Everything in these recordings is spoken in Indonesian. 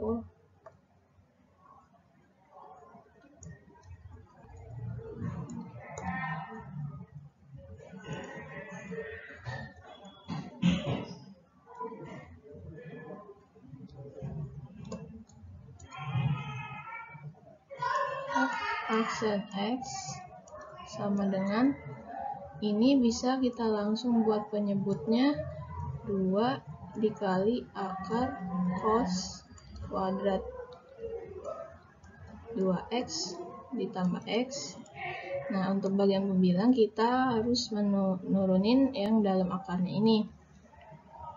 Oh. Aksen X sama dengan ini, bisa kita langsung buat penyebutnya 2 dikali akar cos kuadrat 2x ditambah x. Nah, untuk bagian pembilang kita harus menurunin yang dalam akarnya ini.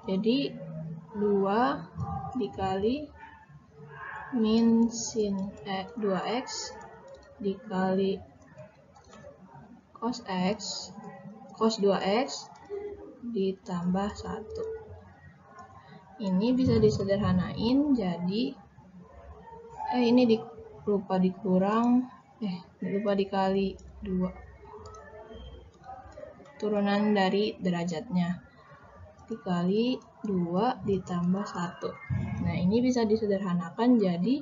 Jadi 2 dikali min sin 2x dikali cos x cos 2x ditambah 1. Ini bisa disederhanain jadi ini lupa dikali 2 turunan dari derajatnya dikali 2 ditambah 1. Nah, ini bisa disederhanakan jadi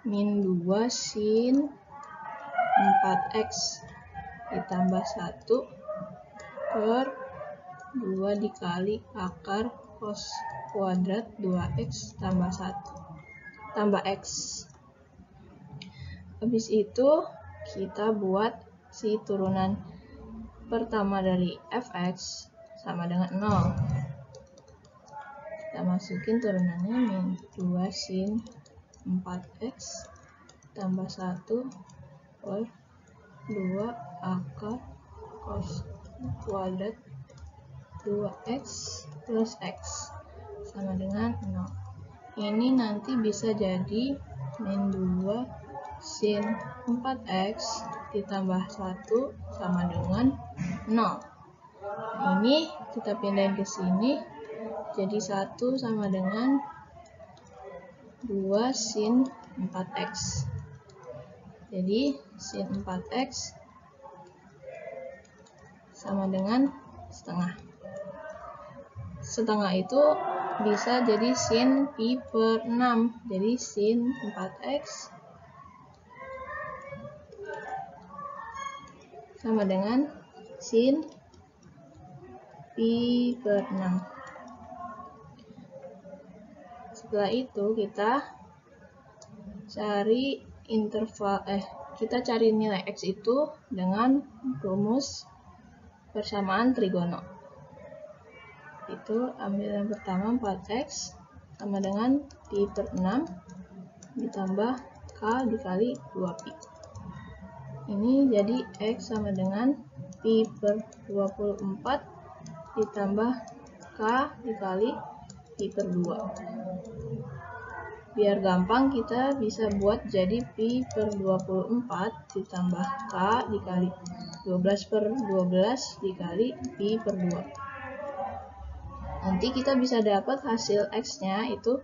min 2 sin 4x ditambah 1 per 2 dikali akar cos kuadrat 2x tambah 1 tambah x. Habis itu kita buat si turunan pertama dari fx sama dengan 0. Kita masukin turunannya min 2 sin 4x tambah 1 per 2 akar cos kuadrat 2x plus x sama dengan 0. Ini nanti bisa jadi min 2 sin 4x ditambah 1 sama dengan 0. Ini kita pindahin ke sini jadi 1 sama dengan 2 sin 4x. Jadi sin 4x sama dengan setengah. Setengah itu bisa jadi sin pi per 6. Jadi sin 4x sama dengan sin pi per 6. Setelah itu kita cari kita cari nilai x itu dengan rumus persamaan trigono. Itu ambil yang pertama 4x sama dengan pi per 6 ditambah k dikali 2pi. Ini jadi x sama dengan pi per 24 ditambah k dikali pi per 2. Biar gampang kita bisa buat jadi pi per 24 ditambah k dikali 12 per 12 dikali pi per 2. Nanti kita bisa dapat hasil x-nya itu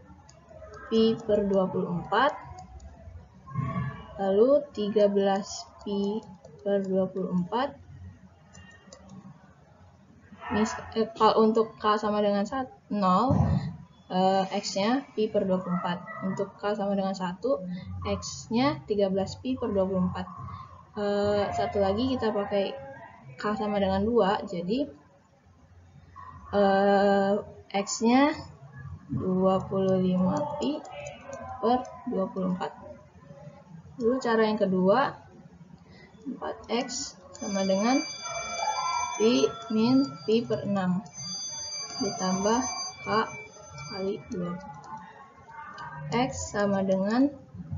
pi per 24 lalu 13 pi per 24. Kalau untuk k sama dengan 0, x-nya pi per 24. Untuk k sama dengan 1, x-nya 13 pi per 24. Satu lagi kita pakai k sama dengan 2, jadi x-nya 25 pi per 24. Lalu cara yang kedua, 4x sama dengan pi min pi per 6 ditambah k kali 2. X sama dengan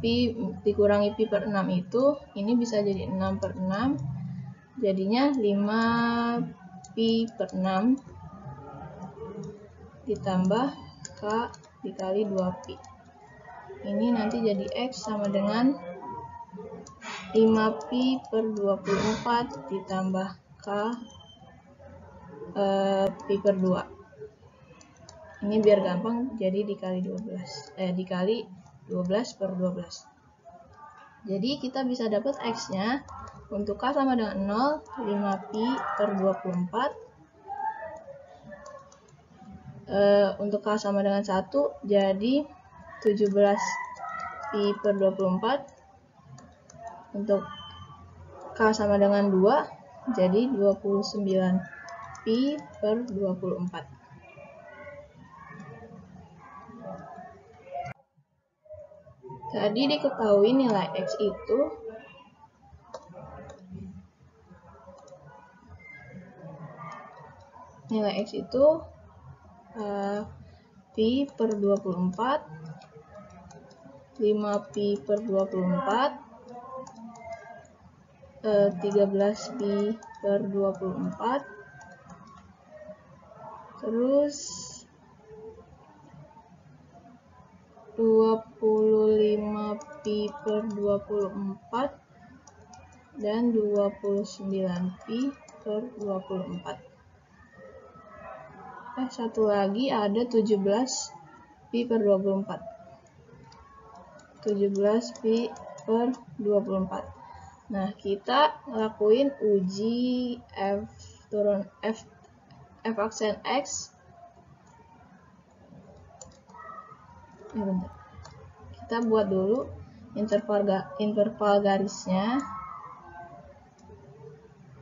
pi dikurangi pi per 6 itu, ini bisa jadi 6 per 6, jadinya 5 pi per 6 ditambah k dikali 2pi. Ini nanti jadi x sama dengan 5 pi per 24 ditambah k pi per 2. Ini biar gampang jadi dikali 12 per 12. Jadi kita bisa dapat x-nya untuk k sama dengan 0, 5 pi per 24. Untuk k sama dengan 1 jadi 17 pi per 24. Untuk K sama dengan 2, jadi 29 pi per 24. Tadi diketahui nilai X itu pi per 24, 5 pi per 24, 13 pi per 24, terus 25 pi per 24, dan 29 pi per 24. Satu lagi ada 17 pi per 24. 17 pi per 24. Nah, kita lakuin uji F aksen X. Kita buat dulu interval garisnya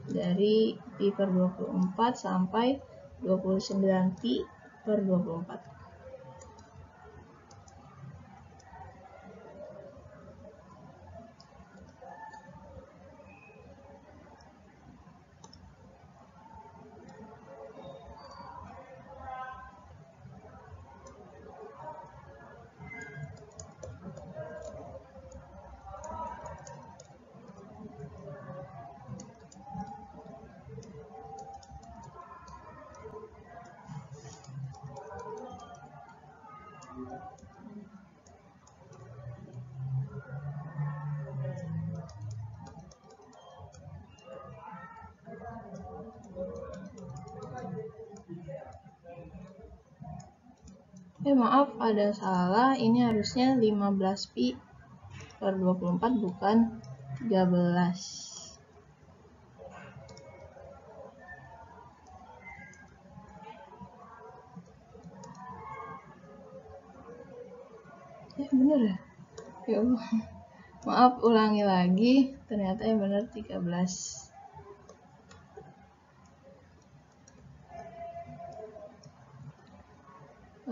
dari pi per 24 sampai 29 pi per 24. Maaf, ada salah. Ini harusnya 15 pi per 24, bukan 13. Bener ya? Ya Allah. Maaf, ulangi lagi. Ternyata yang benar 13.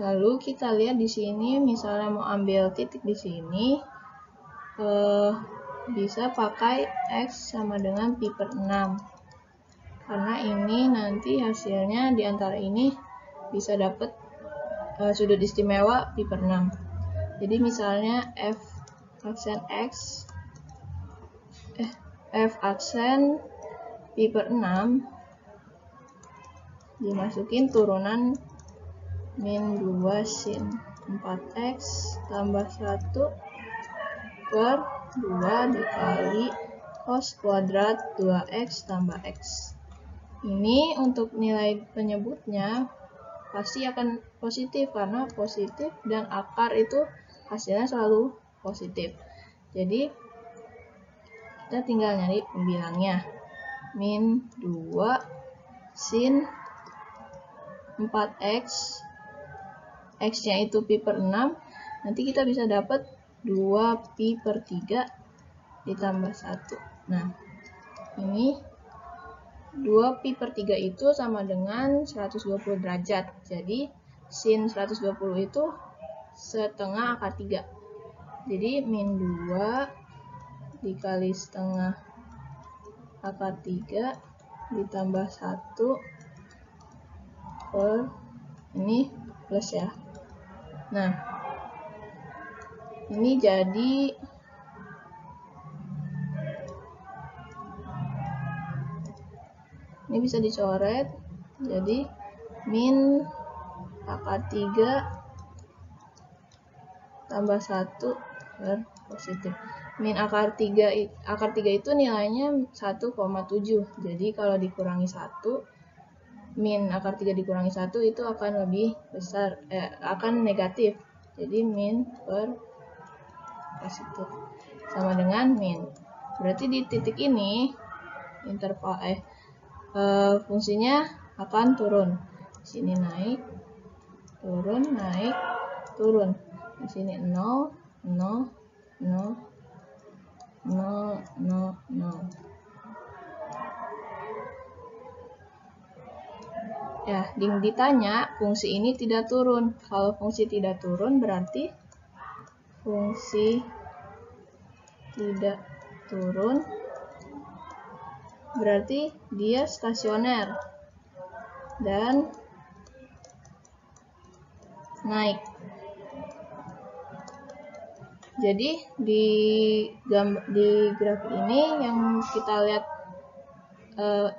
Lalu kita lihat di sini, misalnya mau ambil titik di sini, bisa pakai X sama dengan pi per 6. Karena ini nanti hasilnya di antara ini bisa dapat sudut istimewa pi per 6. Jadi misalnya F aksen pi per 6 dimasukin turunan min 2 sin 4x tambah 1 per 2 dikali cos kuadrat 2x tambah x. Ini untuk nilai penyebutnya pasti akan positif, karena positif dan akar itu hasilnya selalu positif. Jadi kita tinggal nyari pembilangnya. Min 2 sin 4x, x-nya itu pi per 6, nanti kita bisa dapat 2 pi per 3 ditambah 1. Nah, ini 2 pi per 3 itu sama dengan 120 derajat. Jadi, sin 120 itu setengah akar 3. Jadi, min 2 dikali setengah akar 3 ditambah 1 per, ini plus ya. Nah, ini jadi ini bisa dicoret, jadi min akar 3 tambah 1 per positif. Min akar 3 itu nilainya 1,7. Jadi kalau dikurangi 1, min akar 3 dikurangi 1 itu akan lebih besar, akan negatif. Jadi min per positif sama dengan min. Berarti di titik ini interval fungsinya akan turun. Di sini naik, turun, naik, turun. Di sini 0, 0, 0, 0, 0, 0. Ya, ditanya fungsi ini tidak turun. Kalau fungsi tidak turun berarti fungsi tidak turun berarti dia stasioner dan naik. Jadi di grafik ini yang kita lihat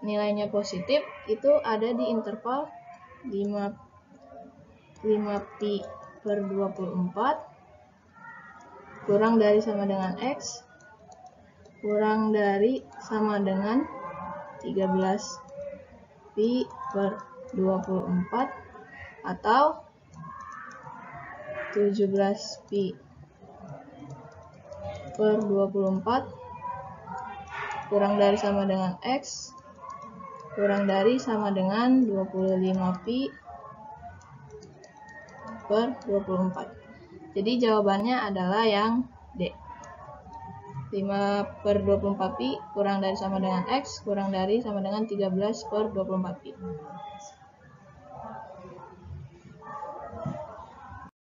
nilainya positif itu ada di interval 5 pi per 24 kurang dari sama dengan X kurang dari sama dengan 13 pi per 24 atau 17 pi per 24 kurang dari sama dengan X kurang dari sama dengan 25 pi per 24. Jadi jawabannya adalah yang D. 5 per 24 pi kurang dari sama dengan X kurang dari sama dengan 13 per 24 pi.